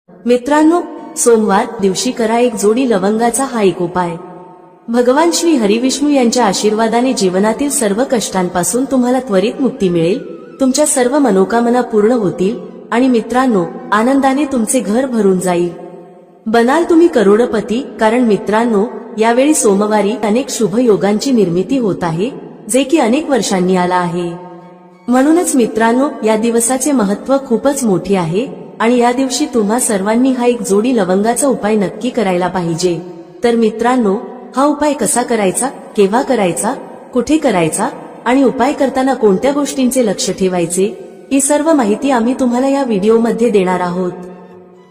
मित्रांनो, सोमवार दिवशी करा एक जोडी लवंगाचा हा एक उपाय। भगवान श्री हरिविष्णू यांच्या आशीर्वादाने जीवनातील सर्व कष्टांपासून तुम्हाला त्वरित मुक्ती मिळेल, तुमच्या सर्व मनोकामना पूर्ण होतील आणि मित्रांनो, आनंदाने तुमचे घर भरून जाईल। बनाल तुम्ही करोडपती, कारण मित्रांनो, यावेळी सोमवारी अनेक शुभ योगांची निर्मिती होत आहे, जे की अनेक वर्षांनी आला आहे। म्हणूनच मित्रांनो, या दिवसाचे महत्त्व खूपच मोठे आहे आणि या दिवशी तुम्हा सर्वांनी हा एक जोडी लवंगाचा उपाय नक्की करायला पाहिजे। तर मित्रांनो, हा उपाय कसा करायचा, केव्हा करायचा, कुठे करायचा आणि उपाय करताना कोणत्या गोष्टींचे लक्ष ठेवायचे, ही सर्व माहिती आम्ही तुम्हाला या व्हिडिओमध्ये देणार आहोत।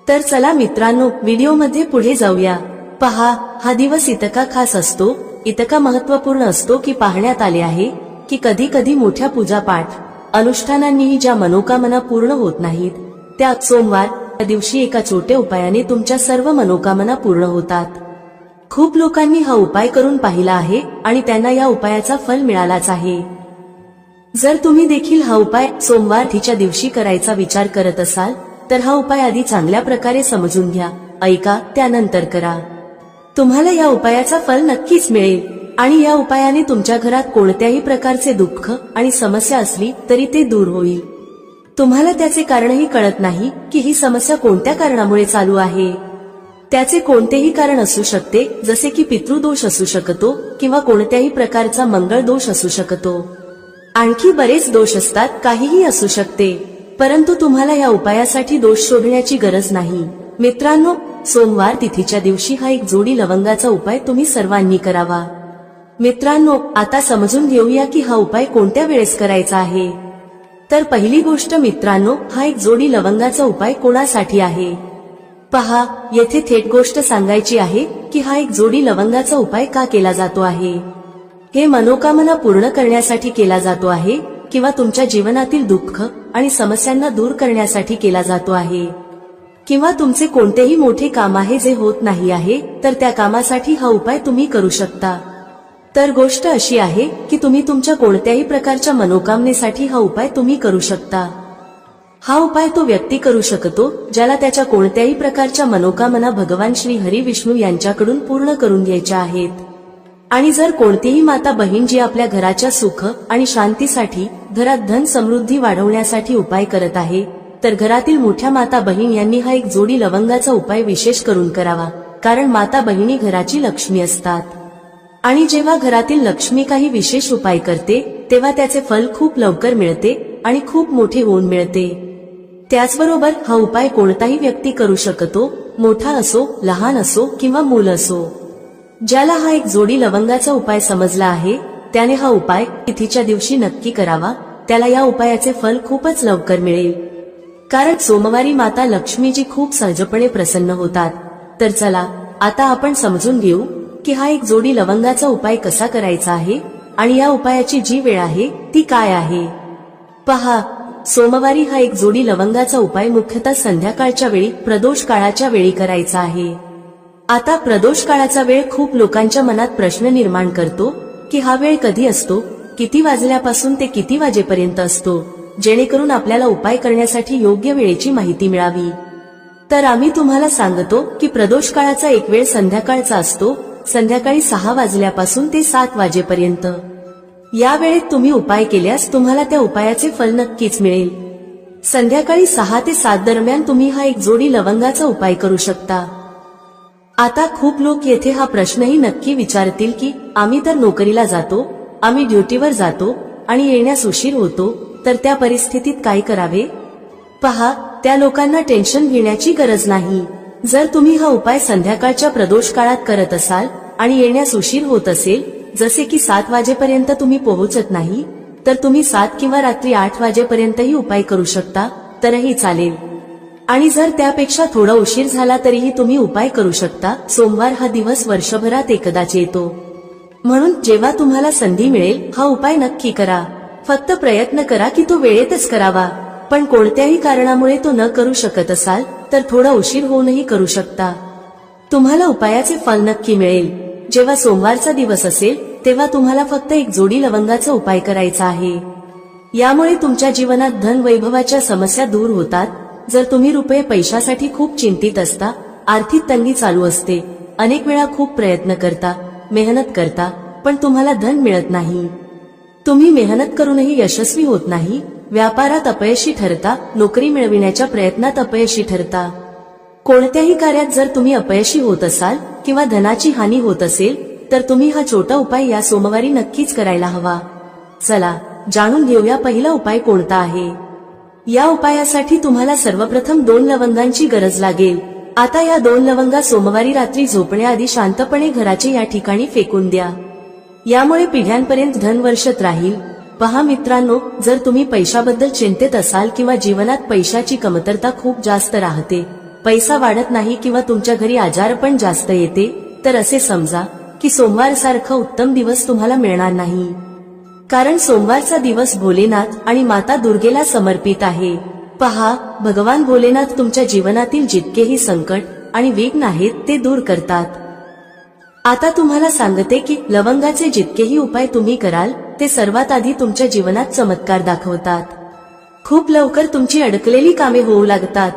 तर चला मित्रांनो, व्हिडिओमध्ये पुढे जाऊया। पहा, हा दिवस इतका खास असतो, इतका महत्त्वपूर्ण असतो की पाहण्यात आले आहे की कधी कधी मोठ्या पूजापाठ अनुष्ठानांनीही ज्या मनोकामना पूर्ण होत नाहीत, त्या सोमवार या दिवशी एका छोट्या उपायाने तुमच्या सर्व मनोकामना पूर्ण होतात। खूप लोकांनी हा उपाय करून पाहिला आहे आणि त्यांना या उपायाचा फल मिळालाच आहे। जर तुम्ही देखील हा उपाय सोमवारच्या दिवशी करायचा विचार करत असाल तर हा उपाय आधी चांगल्या प्रकारे समजून घ्या, ऐका, त्यानंतर करा। तुम्हाला या उपायाचा फल नक्कीच मिळेल आणि या उपायाने तुमच्या घरात कोणत्याही प्रकारचे दुःख आणि समस्या असली तरी ते दूर होईल। तुम्हाला त्याचे कारणही कळत नाही की ही समस्या कोणत्या कारणामुळे चालू आहे। त्याचे कोणतेही कारण असू शकते, जसे की पितृदोष असू शकतो किंवा कोणत्याही प्रकारचा मंगळ दोष असू शकतो, आणखी बरेच दोष असतात, काहीही असू शकते। परंतु तुम्हाला या उपायासाठी दोष शोधण्याची गरज नाही। मित्रांनो, सोमवार तिथीच्या दिवशी हा एक जोडी लवंगाचा उपाय तुम्ही सर्वांनी करावा। मित्रांनो, आता समजून घेऊया की हा उपाय कोणत्या वेळेस करायचा आहे। तर पहिली गोष्ट मित्रांनो, हा एक जोडी लवंगाचा उपाय कोणासाठी आहे। पहा, येथे थेट गोष्ट सांगायची आहे की हा एक जोडी लवंगाचा उपाय का केला जातो आहे। हे मनोकामना पूर्ण करण्यासाठी केला जातो आहे किंवा तुमच्या जीवनातील दुःख आणि समस्यांना दूर करण्यासाठी केला जातो आहे, किंवा तुमचे कोणतेही मोठे काम आहे जे होत नाही आहे, तर त्या कामासाठी हा उपाय तुम्ही करू शकता। तर गोष्ट अशी आहे की तुम्ही तुमच्या कोणत्याही प्रकारच्या मनोकामनेसाठी हा उपाय तुम्ही करू शकता। हा उपाय तो व्यक्ती करू शकतो ज्याला त्याच्या कोणत्याही प्रकारच्या मनोकामना भगवान श्री हरिविष्णू यांच्याकडून पूर्ण करून घ्यायच्या आहेत। आणि जर कोणतीही माता बहीण जी आपल्या घराच्या सुख आणि शांतीसाठी, घरात धन समृद्धी वाढवण्यासाठी उपाय करत आहे, तर घरातील मोठ्या माता बहीण यांनी हा एक जोडी लवंगाचा उपाय विशेष करून करावा, कारण माता बहिणी घराची लक्ष्मी असतात आणि जेव्हा घरातील लक्ष्मी काही विशेष उपाय करते तेव्हा त्याचे फल खूप लवकर मिळते आणि खूप मोठे होऊन मिळते। त्याचबरोबर हा उपाय कोणताही व्यक्ती करू शकतो, मोठा असो, लहान असो किंवा मूल असो। ज्याला हा एक जोडी लवंगाचा उपाय समजला आहे त्याने हा उपाय तिथीच्या दिवशी नक्की करावा, त्याला या उपायाचे फल खूपच लवकर मिळेल, कारण सोमवारी माता लक्ष्मीजी खूप सहजपणे प्रसन्न होतात। तर चला, आता आपण समजून घेऊ की हा एक जोडी लवंगाचा उपाय कसा करायचा आहे आणि या उपायाची जी वेळ आहे ती काय आहे। पहा, सोमवारी हा एक जोडी लवंगाचा उपाय मुख्यतः संध्याकाळच्या वेळी, प्रदोष काळाच्या वेळी करायचा आहे। आता प्रदोष काळाचा वेळ खूप लोकांच्या मनात प्रश्न निर्माण करतो की हा वेळ कधी असतो, किती वाजल्यापासून ते किती वाजेपर्यंत असतो, जेणेकरून आपल्याला उपाय करण्यासाठी योग्य वेळेची माहिती मिळावी। तर आम्ही तुम्हाला सांगतो की प्रदोष काळाचा एक वेळ संध्याकाळचा असतो, संध्याकाळी 6 वाजल्यापासून ते 7 वाजेपर्यंत। या वेळेत तुम्ही उपाय केल्यास तुम्हाला त्या उपायाचे फल नक्कीच मिळेल। संध्याकाळी 6 ते 7 दरम्यान तुम्ही हा एक जोडी लवंगाचा उपाय करू शकता। आता खूप लोक येथे हा प्रश्नही नक्की विचारतील की आम्ही तर नोकरीला जातो, आम्ही ड्युटीवर जातो आणि येण्यास उशीर होतो, तर त्या परिस्थितीत काय करावे। पहा, त्या लोकांना टेन्शन घेण्याची गरज नाही। जर तुम्ही हा उपाय संध्याकाळच्या प्रदोष काळात करत असाल आणि येण्यास उशीर होत असेल, जसे की 7 वाजेपर्यंत तुम्ही पोहोचत नाही, तर तुम्ही 7 किंवा रात्री 8 वाजेपर्यंतही उपाय करू शकता, तरही चालेल। आणि जर त्यापेक्षा थोडा उशीर झाला तरीही तुम्ही उपाय करू शकता। सोमवार हा दिवस वर्षभरात एकदाच येतो, म्हणून जेव्हा तुम्हाला संधी मिळेल हा उपाय नक्की करा। फक्त प्रयत्न करा की तो वेळेतच करावा, पण कोणत्याही कारणामुळे तो न करू शकत असाल तर थोडा उशीर होऊनही करू शकता। तुम्हाला उपायाचे फल नक्की मिळेल। जेव्हा सोमवारचा दिवस असेल तेव्हा तुम्हाला फक्त एक जोडी लवंगाचा उपाय करायचा आहे। यामुळे तुमच्या जीवनात धन वैभवाच्या समस्या दूर होतात, जर तुम्ही रुपये पैशासाठी खूप चिंतित असता, आर्थिक तंगी चालू असते, अनेक वेळा खूप प्रयत्न करता, मेहनत करता, पण तुम्हाला धन मिळत नाही, तुम्ही मेहनत करूनही यशस्वी होत नाही, व्यापारात अपयशी ठरता, नोकरी मिळविण्याच्या प्रयत्नात अपयशी ठरता, कोणत्याही कार्यात जर तुम्ही अपयशी होत असाल किंवा धनाची हानी होत असेल, तर तुम्ही हा छोटा उपाय या सोमवारी नक्कीच करायला हवा. चला जाणून घेऊया पहिला उपाय कोणता आहे. या उपायासाठी तुम्हाला सर्वप्रथम 2 लवंगांची गरज लागेल. आता या 2 लवंगा सोमवारी रात्री झोपण्याआधी शांतपणे घराचे या ठिकाणी फेकून द्या. यामुळे पिढ्यांपर्यंत धन वर्षत राहील. पहा मित्रांनो, जर तुम्ही पैशाबद्दल चिंतेत असाल किंवा जीवनात पैशाची कमतरता खूप जास्त राहते, पैसा वाढत नाही किंवा तुमच्या घरी आजारपण जास्त येते, तर असे समजा की सोमवार सारखा उत्तम दिवस तुम्हाला मिळणार नाही. कारण सोमवारचा दिवस भोलेनाथ आणि माता दुर्गेला समर्पित आहे. पहा, भगवान भोलेनाथ तुमच्या जीवनातील जितकेही संकट आणि विघ्न आहेत ते दूर करतात. आता तुम्हाला सांगते की लवंगाचे जितकेही उपाय तुम्ही कराल ते सर्वात आधी तुमच्या जीवनात चमत्कार दाखवतात. खूप लवकर तुमची अडकलेली कामे होऊ लागतात.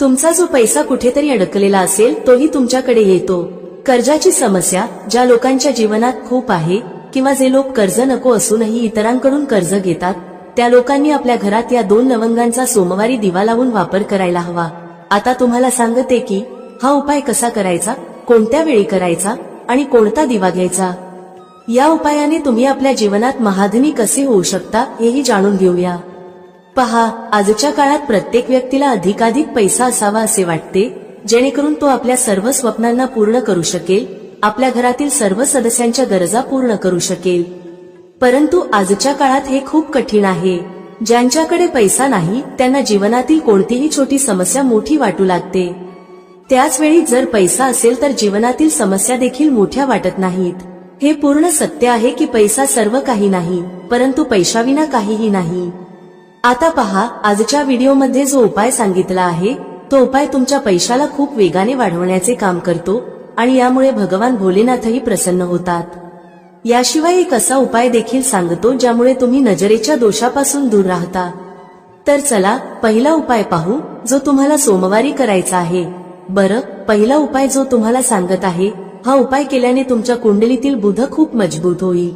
तुमचा जो पैसा कुठेतरी अडकलेला असेल तोही तुमच्याकडे येतो. कर्जाची समस्या ज्या लोकांच्या जीवनात खूप आहे किंवा जे लोक कर्ज नको असूनही इतरांकडून कर्ज घेतात, त्या लोकांनी आपल्या घरात या 2 लवंगांचा सोमवारी दिवा लावून वापर करायला हवा. आता तुम्हाला सांगते की हा उपाय कसा करायचा, कोणत्या वेळी करायचा आणि कोणता दिवा घ्यायचा. या उपायाने तुम्ही आपल्या जीवनात महाधनी कसे होऊ शकता हेही जाणून घेऊया. पहा, आजच्या काळात प्रत्येक व्यक्तीला अधिकाधिक पैसा असावा असे वाटते, जेणेकरून तो आपल्या सर्व स्वप्नांना पूर्ण करू शकेल, आपल्या घरातील सर्व सदस्यांच्या गरजा पूर्ण करू शकेल. परंतु आजच्या काळात हे खूप कठीण आहे. ज्यांच्याकडे पैसा नाही त्यांना जीवनातील कोणतीही छोटी समस्या मोठी वाटू लागते. त्याच वेळी जर पैसा असेल तर जीवनातील समस्या देखील मोठ्या वाटत नाहीत. हे पूर्ण सत्य आहे की पैसा सर्व काही नाही, परंतु पैशाविना काहीही नाही. आता पहा, आजच्या व्हिडिओमध्ये जो उपाय सांगितला आहे तो उपाय तुमच्या पैशाला खूप वेगाने वाढवण्याचे काम करतो आणि यामुळे भगवान भोलेनाथही प्रसन्न होतात. याशिवाय एक असा उपाय देखील सांगतो ज्यामुळे तुम्ही नजरेच्या दोषापासून दूर राहता. तर चला पहिला उपाय पाहू जो तुम्हाला सोमवारी करायचा आहे. बरं, पहिला उपाय जो तुम्हाला सांगत आहे, हा उपाय केल्याने तुमच्या कुंडलीतील बुध खूप मजबूत होईल.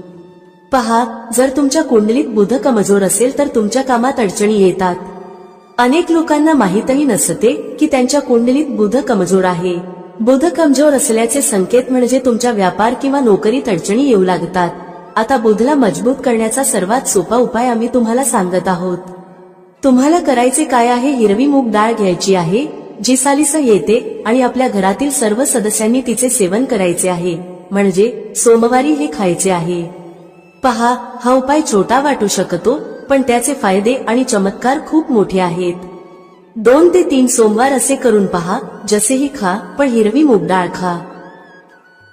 पहा, जर तुमच्या कुंडलीत बुध कमजोर असेल तर तुमच्या कामात अडचणी येतात. अनेक लोकांना माहीतही नसते की त्यांच्या कुंडलीत बुध कमजोर आहे. बुध कमजोर असल्याचे संकेत म्हणजे तुमच्या व्यापार किंवा नोकरीत अडचणी येऊ लागतात. आता बुधला मजबूत करण्याचा सर्वात सोपा उपाय आम्ही तुम्हाला सांगत आहोत. तुम्हाला करायचे काय आहे, हिरवी मूग डाळ घ्यायची आहे जी सालीसह येते आणि आपल्या घरातील सर्व सदस्यांनी तिचे सेवन करायचे आहे, म्हणजे सोमवारी हे खायचे आहे. पहा, हा उपाय छोटा वाटू शकतो पण त्याचे फायदे आणि चमत्कार खूप मोठे आहेत. 2 ते 3 सोमवार असे करून पहा, जसेही खा पण हिरवी मूग डाळ खा.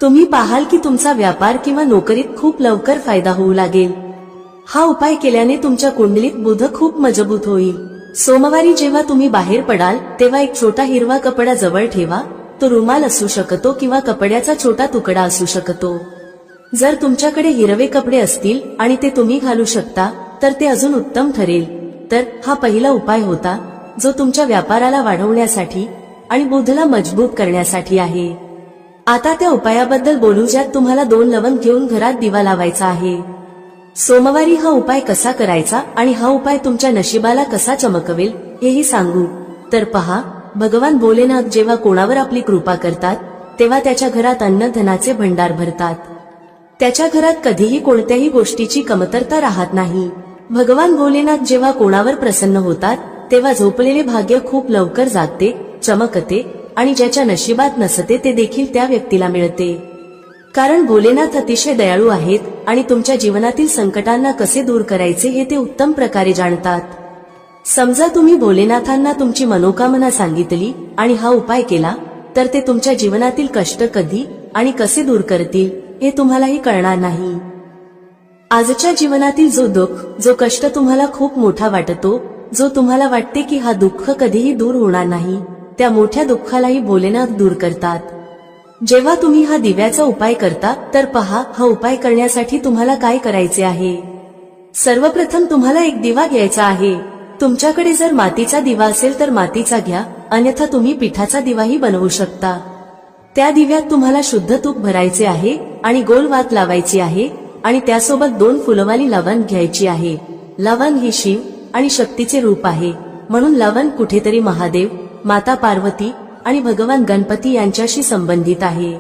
तुम्ही पाहाल की तुमचा व्यापार किंवा नोकरीत खूप लवकर फायदा होऊ लागेल. हा उपाय केल्याने तुमच्या कुंडलीत बुध खूप मजबूत होईल. सोमवारी जेव्हा तुम्ही बाहेर पडाल तेव्हा एक छोटा हिरवा कपडा जवळ ठेवा. तो रुमाल असू शकतो किंवा कपड्याचा छोटा तुकडा असू शकतो. जर तुमच्याकडे हिरवे कपडे असतील आणि ते तुम्ही घालू शकता तर ते अजून उत्तम ठरेल. तर हा पहिला उपाय होता जो तुमच्या व्यापाराला वाढवण्यासाठी आणि बुधला मजबूत करण्यासाठी आहे. आता त्या उपायाबद्दल बोलू ज्यात तुम्हाला 2 लवंग घेऊन घरात दिवा लावायचा आहे. सोमवारी हा उपाय कसा करायचा आणि हा उपाय तुमच्या नशिबाला कसा चमकवेल हेही सांगू. तर पहा, भगवान भोलेनाथ जेव्हा कोणावर आपली कृपा करतात तेव्हा त्याच्या घरात अन्न धनाचे भंडार भरतात. त्याच्या घरात कधीही कोणत्याही गोष्टीची कमतरता राहत नाही. भगवान भोलेनाथ जेव्हा कोणावर प्रसन्न होतात तेव्हा झोपलेले भाग्य खूप लवकर जागते, चमकते आणि ज्याच्या नशिबात नसते ते देखील त्या व्यक्तीला मिळते. कारण भोलेनाथ अतिशय दयाळू आहेत आणि तुमच्या जीवनातील संकटांना कसे दूर करायचे हे ते उत्तम प्रकारे जाणतात. समजा तुम्ही भोलेनाथांना तुमची मनोकामना सांगितली आणि हा उपाय केला तर ते तुमच्या जीवनातील कष्ट कधी आणि कसे दूर करतील हे तुम्हालाही कळणार नाही. आजच्या जीवनातील जो दुःख, जो कष्ट तुम्हाला खूप मोठा वाटतो, जो तुम्हाला वाटते की हा दुःख कधीही दूर होणार नाही, त्या मोठ्या दुःखालाही भोलेनाथ दूर करतात. जेव्हा तुम्ही हा दिव्याचा उपाय करता तर पहा, हा उपाय करण्यासाठी तुम्हाला काय करायचे आहे. सर्वप्रथम तुम्हाला एक दिवा घ्यायचा आहे. तुमच्याकडे जर मातीचा दिवा असेल तर मातीचा घ्या, अन्यथा तुम्ही पिठाचा दिवाही बनवू शकता। त्या दिव्यात तुम्हाला शुद्ध तूप भरायचे आहे आणि गोल वात लावायची आहे आणि त्यासोबत 2 फुलवाली लवंग घ्यायची आहे। लवंग ही शिव आणि शक्तीचे रूप आहे, म्हणून लवंग कुठेतरी महादेव, माता पार्वती आणि भगवान गणपती यांच्याशी संबंधित आहे,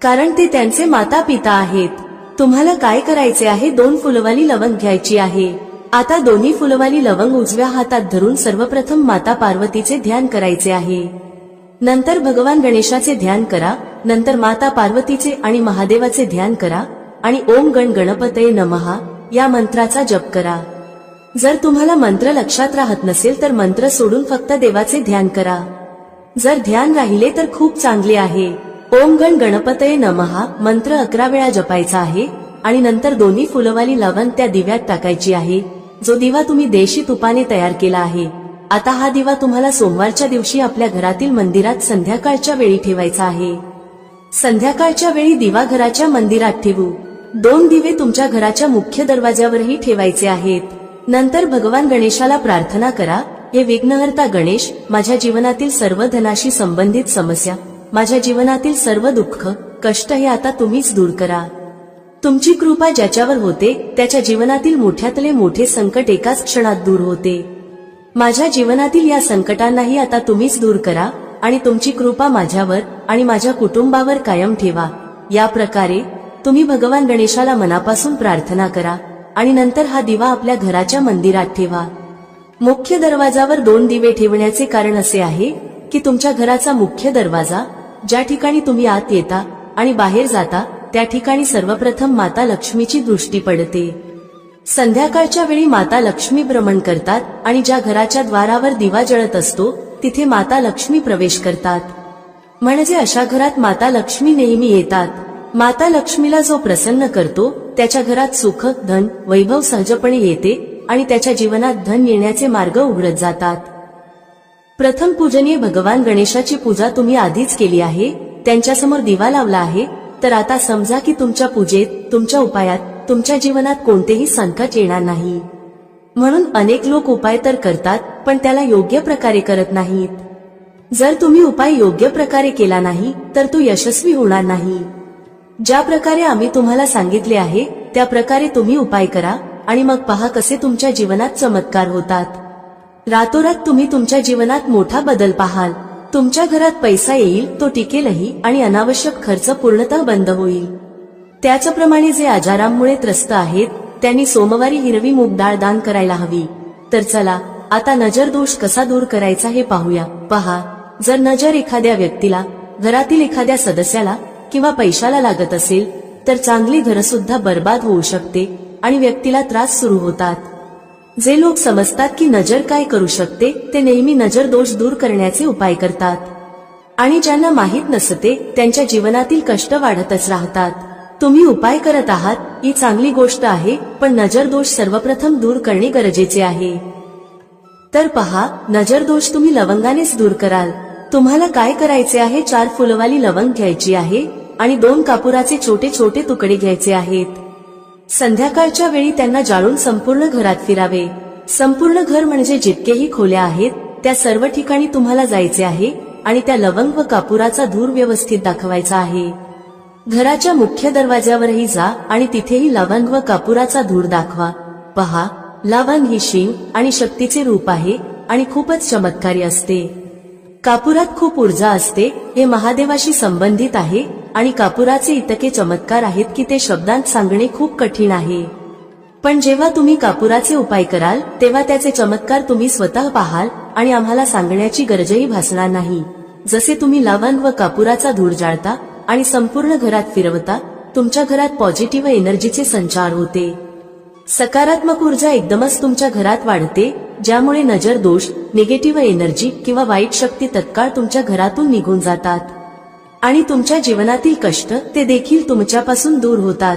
कारण ते त्यांचे माता पिता आहेत। तुम्हाला काय करायचे आहे, 2 फुलवाली लवंग घ्यायची आहे। आता दोन्ही फुलवाली लवंग उजव्या हातात धरून सर्वप्रथम माता पार्वतीचे ध्यान करायचे आहे, नंतर भगवान गणेशाचे ध्यान करा, नंतर माता पार्वतीचे आणि महादेवाचे ध्यान करा आणि ओम गण गणपतये नमः या मंत्राचा जप करा। जर तुम्हाला मंत्र लक्षात राहत नसेल तर मंत्र सोडून फक्त देवाचे ध्यान करा। जर ध्यान राहिले तर खूप चांगले आहे। ओम गण गणपतये नमः मंत्र 11 वेळा जपायचा आहे आणि नंतर दोन्ही फुलवाली लवंग त्या दिव्यात टाकायची आहे, जो दिवा तुम्ही देशी तुपाने तयार केला आहे। आता हा दिवा तुम्हाला सोमवारच्या दिवशी आपल्या घरातील मंदिरात संध्याकाळच्या वेळी ठेवायचा आहे। संध्याकाळच्या वेळी दिवा घराच्या मंदिरात ठेवू। 2 दिवे तुमच्या घराच्या मुख्य दरवाज्यावरही ठेवायचे आहेत। नंतर भगवान गणेशाला प्रार्थना करा, हे विघ्नहर्ता गणेश, माझ्या जीवनातील सर्व धनाशी संबंधित समस्या, माझ्या जीवनातील सर्व दुःख कष्ट हे आता तुम्हीच दूर करा। तुमची कृपा ज्याच्यावर होते त्याच्या जीवनातील मोठ्यातले मोठे संकट एकाच क्षणात दूर होते। माझ्या जीवनातील या संकटांनाही आता तुम्हीच दूर करा आणि तुमची कृपा माझ्यावर आणि माझ्या कुटुंबावर कायम ठेवा। या प्रकारे तुम्ही भगवान गणेशाला मनापासून प्रार्थना करा आणि नंतर हा दिवा आपल्या घराच्या मंदिरात ठेवा। मुख्य दरवाजावर 2 दिवे ठेवण्याचे कारण असे आहे की तुमच्या घराचा मुख्य दरवाजा, ज्या ठिकाणी तुम्ही आत येता आणि बाहेर जाता, त्या ठिकाणी सर्वप्रथम माता लक्ष्मीची दृष्टी पडते। संध्याकाळच्या वेळी माता लक्ष्मी भ्रमण करतात आणि ज्या घराच्या द्वारावर दिवा जळत असतो तिथे माता लक्ष्मी प्रवेश करतात, म्हणजे अशा घरात माता लक्ष्मी नेहमी येतात। माता लक्ष्मीला जो प्रसन्न करतो त्याच्या घरात सुख, धन, वैभव सहजपणे येते आणि त्याच्या जीवनात धन येण्याचे मार्ग उघडत जातात। प्रथम पूजनीय भगवान गणेशाची पूजा तुम्ही आधीच केली आहे, त्यांच्यासमोर दिवा लावला आहे, तर आता समजा की तुमच्या पूजेत, तुमच्या उपायात, तुमच्या जीवनात कोणतेही संकट येणार नाही। म्हणून अनेक लोक उपाय तर करतात पण त्याला योग्य प्रकारे करत नाहीत। जर तुम्ही उपाय योग्य प्रकारे केला नाही तर तो यशस्वी होणार नाही। ज्या प्रकारे आम्ही तुम्हाला सांगितले आहे त्या प्रकारे तुम्ही उपाय करा आणि मग पहा कसे तुमच्या जीवनात चमत्कार होतात। रातोरात तुम्ही तुमच्या जीवनात मोठा बदल पाहाल। तुमच्या घरात पैसा येईल, तो टिकेलही आणि अनावश्यक खर्च पूर्णतः बंद होईल। त्याचप्रमाणे जे आजारांमुळे त्रस्त आहेत त्यांनी सोमवारी हिरवी मूग डाळ दान करायला हवी। तर चला आता नजर दोष कसा दूर करायचा हे पाहूया। पहा, जर नजर एखाद्या व्यक्तीला, घरातील एखाद्या सदस्याला किंवा पैशाला लागत असेल तर चांगली घर सुद्धा बर्बाद होऊ शकते आणि व्यक्तीला त्रास सुरू होतात। जे लोक समजतात की नजर काय करू शकते ते नेहमी नजर दोष दूर करण्याचे उपाय करतात, आणि ज्यांना माहित नसते त्यांच्या जीवनातील कष्ट वाढतच राहतात। तुम्ही उपाय करत आहात ही चांगली गोष्ट आहे, पण नजर दोष सर्वप्रथम दूर करणे गरजेचे आहे। तर पहा, नजर दोष तुम्ही लवंगानेच दूर कराल। तुम्हाला काय करायचे आहे, 4 फुलवाली लवंग घ्यायची आहे आणि 2 कापुराचे छोटे छोटे तुकडे घ्यायचे आहेत। संध्याकाळच्या वेळी त्यांना जाळून संपूर्ण घरात फिरावे। संपूर्ण घर म्हणजे जितकेही खोल्या आहेत त्या सर्व ठिकाणी तुम्हाला जायचे आहे आणि त्या लवंग व कापुराचा धूर व्यवस्थित दाखवायचा आहे। घराच्या मुख्य दरवाज्यावरही जा आणि तिथेही लवंग व कापुराचा धूर दाखवा। पहा, लवंग ही शिव आणि शक्तीचे रूप आहे आणि खूपच चमत्कारी असते। कापुरात खूप ऊर्जा असते, हे महादेवाशी संबंधित आहे आणि कापुराचे इतके चमत्कार आहेत की ते शब्दांत सांगणे खूप कठीण आहे। पण जेव्हा तुम्ही कापुराचे उपाय कराल तेव्हा त्याचे चमत्कार तुम्ही स्वतः पाहाल आणि आम्हाला सांगण्याची गरजही भासणार नाही। जसे तुम्ही लवंग व कापुराचा धूर जाळता आणि संपूर्ण घरात फिरवता, तुमच्या घरात पॉझिटिव्ह एनर्जीचे संचार होते। सकारात्मक ऊर्जा एकदमच तुमच्या घरात वाढते, ज्यामुळे नजर दोष, निगेटिव्ह एनर्जी किंवा वाईट शक्ती तत्काळ तुमच्या घरातून निघून जातात आणि तुमच्या जीवनातील कष्ट ते देखील तुमच्यापासून दूर होतात।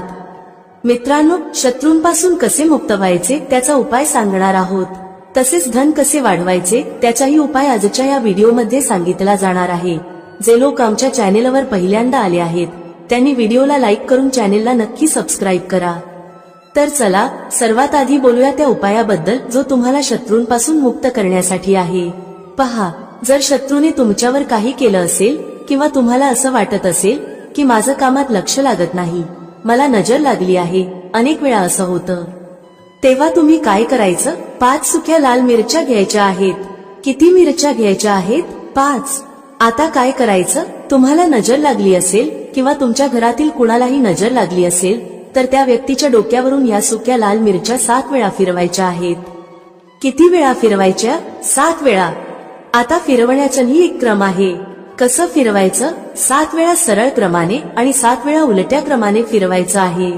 मित्रांनो, शत्रूंपासून कसे मुक्त व्हायचे त्याचा उपाय सांगणार आहोत। तसेच धन कसे वाढवायचे त्याचाही उपाय आजच्या या व्हिडिओमध्ये सांगितला जाणार आहे। जे लोक आमच्या चॅनेलवर पहिल्यांदा आले आहेत त्यांनी व्हिडिओला लाईक करून चॅनेलला नक्की सबस्क्राईब करा। तर चला सर्वात आधी बोलूया त्या उपायाबद्दल जो तुम्हाला शत्रूंपासून मुक्त करण्यासाठी आहे. पहा, जर शत्रूने तुमच्यावर काही केलं असेल किंवा तुम्हाला असं वाटत असेल की माझं कामात लक्ष लागत नाही, मला नजर लागली आहे, अनेक वेळा असं होतं, तेव्हा तुम्ही काय करायचं? 5 सुक्या लाल मिरच्या घ्यायच्या आहेत. किती मिरच्या घ्यायच्या आहेत? 5. आता काय करायचं? तुम्हाला नजर लागली असेल किंवा तुमच्या घरातील कुणालाही नजर लागली असेल तर त्या व्यक्तीच्या डोक्यावरून या सुक्या लाल मिरच्या 7 वेळा फिरवायच्या आहेत. किती वेळा फिरवायच्या? 7 वेळा. आता फिरवण्याचाही एक क्रम आहे. कसं फिरवायचं? 7 वेळा सरळ क्रमाने आणि 7 वेळा उलट्या क्रमाने फिरवायचं आहे.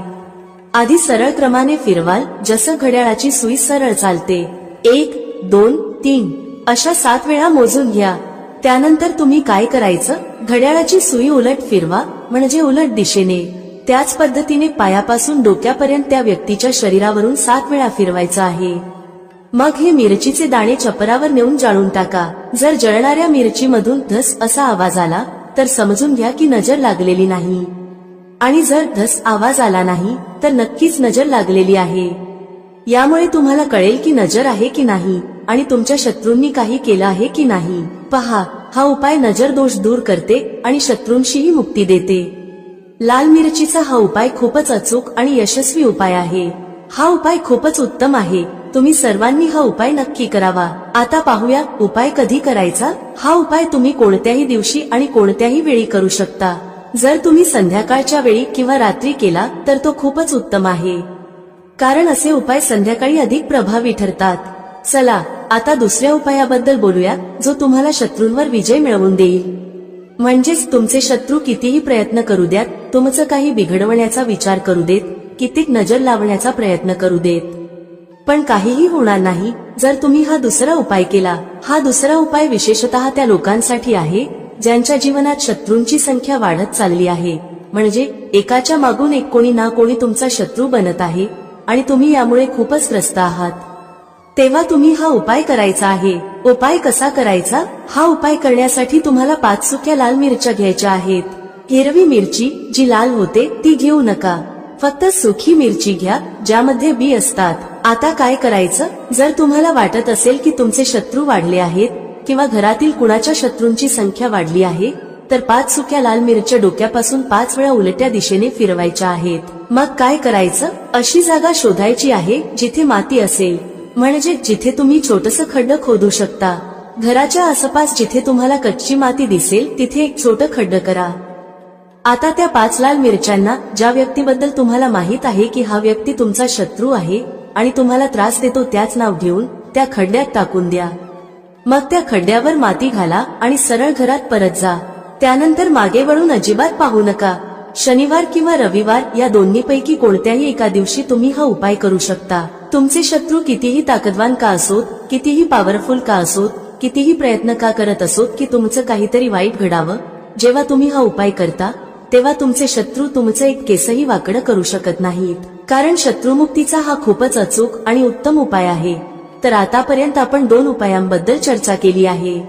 आधी सरळ क्रमाने फिरवाल, जसं घड्याळाची सुई सरळ चालते. 1, 2, 3 अशा 7 वेळा मोजून घ्या. त्यानंतर तुम्ही काय करायचं? घड्याळाची सुई उलट फिरवा, म्हणजे उलट दिशेने. त्याच पद्धतीने पायापासून डोक्यापर्यंत त्या व्यक्तीच्या शरीरावरून 7 वेळा फिरवायचं आहे. मग हे मिरचीचे दाणे चपरावर नेऊन जाळून टाका. जर जळणाऱ्या मिरचीमधून धस असा आवाज आला तर समजून घ्या की नजर लागलेली नाही, आणि जर धस आवाज आला नाही तर नक्कीच नजर लागलेली आहे. यामुळे तुम्हाला कळेल की नजर आहे की नाही आणि तुमच्या शत्रूंनी काही केलं आहे की नाही. पहा, हा उपाय नजर दोष दूर करते आणि शत्रूंशीही मुक्ती देते. लाल मिरचीचा हा उपाय खूपच अचूक आणि यशस्वी उपाय आहे. हा उपाय खूपच उत्तम आहे. तुम्ही सर्वांनी हा उपाय नक्की करावा. आता पाहूया उपाय कधी करायचा. हा उपाय तुम्ही कोणत्याही दिवशी आणि कोणत्याही वेळी करू शकता. जर तुम्ही संध्याकाळच्या वेळी किंवा रात्री केला तर तो खूपच उत्तम आहे, कारण असे उपाय संध्याकाळी अधिक प्रभावी ठरतात. चला आता दुसऱ्या उपायाबद्दल बोलूया जो तुम्हाला शत्रूंवर विजय मिळवून देईल. म्हणजेच तुमचे शत्रू कितीही प्रयत्न करू द्यात, तुमचं काही बिघडवण्याचा विचार करू देत, कितीक नजर लावण्याचा प्रयत्न करू देत, पण काहीही होणार नाही जर तुम्ही हा दुसरा उपाय केला. हा दुसरा उपाय विशेषतः त्या लोकांसाठी आहे ज्यांच्या जीवनात शत्रूंची संख्या वाढत चालली आहे. म्हणजे एकाच्या मागून एक कोणी ना कोणी तुमचा शत्रू बनत आहे आणि तुम्ही यामुळे खूपच त्रस्त आहात. तेव्हा तुम्ही हा उपाय करायचा आहे. उपाय कसा करायचा? हा उपाय करण्यासाठी तुम्हाला 5 सुक्या लाल मिरच्या घ्यायच्या आहेत. हिरवी मिरची जी लाल होते ती घेऊ नका, फक्त सुकी मिरची घ्या ज्यामध्ये बी असतात. आता काय करायचं? जर तुम्हाला वाटत असेल की तुमचे शत्रू वाढले आहेत किंवा घरातील कुणाच्या शत्रूंची संख्या वाढली आहे तर 5 सुक्या लाल मिरच्या डोक्यापासून 5 वेळा उलट्या दिशेने फिरवायच्या आहेत. मग काय करायचं? अशी जागा शोधायची आहे जिथे माती असेल, म्हणजे जिथे तुम्ही छोटंसं खड्ड खोदू शकता. घराच्या आसपास जिथे तुम्हाला कच्ची माती दिसेल तिथे एक छोटं खड्ड करा. आता त्या 5 लाल मिरच्यांना ज्या व्यक्तीबद्दल तुम्हाला माहित आहे की हा व्यक्ती तुमचा शत्रू आहे आणि तुम्हाला त्रास देतो त्याच नाव घेऊन त्या खड्ड्यात टाकून द्या. मग त्या खड्ड्यावर माती घाला आणि सरळ घरात परत जा. त्यानंतर मागे वळून अजिबात पाहू नका. शनिवार किंवा रविवार या दोन्हीपैकी कोणत्याही एका दिवशी तुम्ही हा उपाय करू शकता. तुमचे शत्रू कितीही ताकदवान का असोत, कितीही पॉवरफुल का असोत, कितीही प्रयत्न का करत असोत की तुमचं काहीतरी वाईट घडावं, जेव्हा तुम्ही हा उपाय करता तेव्हा तुमचे शत्रू तुमचं एक केसही वाकडं करू शकत नाहीत, कारण शत्रुमुक्तीचा हा खूपच अचूक आणि उत्तम उपाय आहे. तर आतापर्यंत आपण 2 उपायांबद्दल चर्चा केली आहे.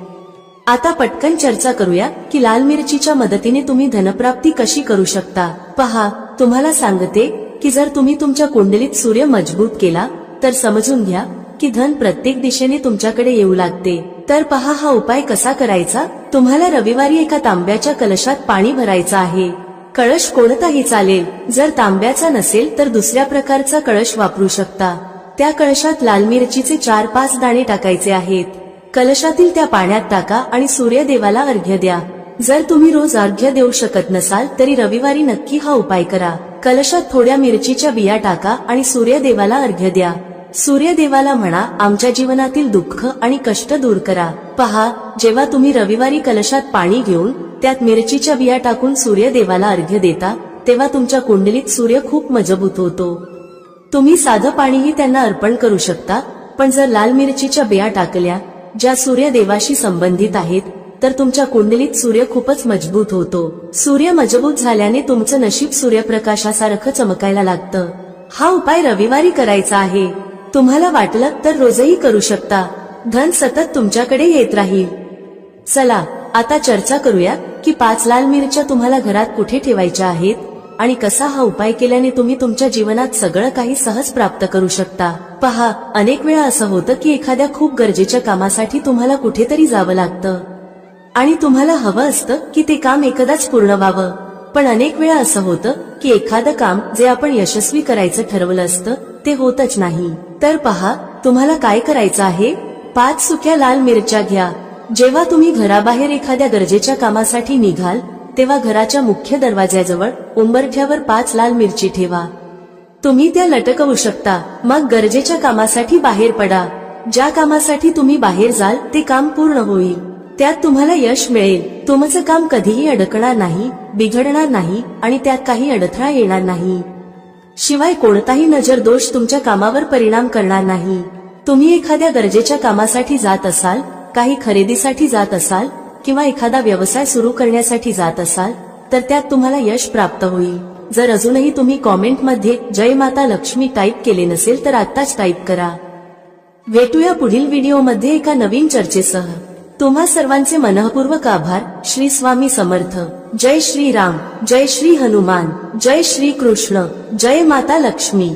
आता पटकन चर्चा करूया की लाल मिरचीच्या मदतीने तुम्ही धनप्राप्ती कशी करू शकता. पहा, तुम्हाला सांगते की जर तुम्ही तुमच्या कुंडलीत सूर्य मजबूत केला तर समजून घ्या की धन प्रत्येक दिशेने तुमच्याकडे येऊ लागते. तर पहा हा उपाय कसा करायचा. तुम्हाला रविवारी एका तांब्याच्या कलशात पाणी भरायचं आहे. कळश कोणताही चालेल. जर तांब्याचा नसेल तर दुसऱ्या प्रकारचा कळश वापरू शकता. त्या कळशात लाल मिरचीचे 4-5 दाणे टाकायचे आहेत. कलशातील त्या पाण्यात टाका आणि सूर्यदेवाला अर्घ्य द्या. जर तुम्ही रोज अर्घ्य देऊ शकत नसाल तरी रविवारी नक्की हा उपाय करा. कलशात थोड्या मिरचीच्या बिया टाका आणि सूर्यदेवाला अर्घ्य द्या. सूर्यदेवाला म्हणा, आमच्या जीवनातील दुःख आणि कष्ट दूर करा. पहा, जेव्हा तुम्ही रविवारी कलशात पाणी घेऊन त्यात मिरचीच्या बिया टाकून सूर्यदेवाला अर्घ्य देता तेव्हा तुमच्या कुंडलीत सूर्य खूप मजबूत होतो. तुम्ही साधं पाणीही त्यांना अर्पण करू शकता, पण जर लाल मिरचीच्या बिया टाकल्या ज्या सूर्यदेवाशी संबंधित आहेत तर तुमच्या कुंडलीत सूर्य खूपच मजबूत होतो. सूर्य मजबूत झाल्याने तुमचं नशीब सूर्यप्रकाशासारखं चमकायला लागतं. हा उपाय रविवारी करायचा आहे. तुम्हाला वाटलं तर रोजही करू शकता. धन सतत तुमच्याकडे येत राहील. चला आता चर्चा करूया की 5 लाल मिरच्या तुम्हाला घरात कुठे ठेवायच्या आहेत आणि कसा हा उपाय केल्याने तुम्ही तुमच्या जीवनात सगळं काही सहज प्राप्त करू शकता। पहा, अनेक वेळा असं होतं की एखाद्या खूप गरजेच्या कामासाठी तुम्हाला कुठेतरी जावं लागतं आणि तुम्हाला हवं असतं की ते काम एकदाच पूर्ण व्हावं, पण अनेक वेळा असं होतं की एखादं काम जे आपण यशस्वी करायचं ठरवलं असतं ते होतच नाही। तर पहा, तुम्हाला काय करायचं आहे, 5 सुक्या लाल मिरच्या घ्या। जेव्हा तुम्ही घराबाहेर एखाद्या गरजेच्या कामासाठी निघाल तेव्हा घराच्या मुख्य दरवाज्याजवळ उंबरठ्यावर 5 लाल मिरची ठेवा। तुम्ही त्या लटकवू शकता। मग गरजेच्या कामासाठी बाहेर पडा। ज्या कामासाठी तुम्ही बाहेर जाल ते काम पूर्ण होईल, त्यात तुम्हाला यश मिळेल। तुमचं काम कधीही अडकणार नाही, बिघडणार नाही आणि त्यात काही अडथळा येणार नाही। शिवाय कोणताही नजर दोष तुमच्या कामावर परिणाम करणार नाही। तुम्ही एखाद्या गरजेच्या कामासाठी जात असाल, काही खरेदीसाठी जात असाल किंवा एखादा व्यवसाय सुरू करण्यासाठी जात असाल तर त्यात तुम्हाला यश प्राप्त होईल। जर अजूनही तुम्ही कॉमेंटमध्ये जय माता लक्ष्मी टाईप केले नसेल तर आत्ताच टाईप करा। भेटूया पुढील व्हिडिओमध्ये एका नवीन चर्चेसह। तुम्हा सर्वांचे मनःपूर्वक आभार। श्री स्वामी समर्थ। जय श्री राम, जय श्री हनुमान, जय श्री कृष्ण, जय माता लक्ष्मी।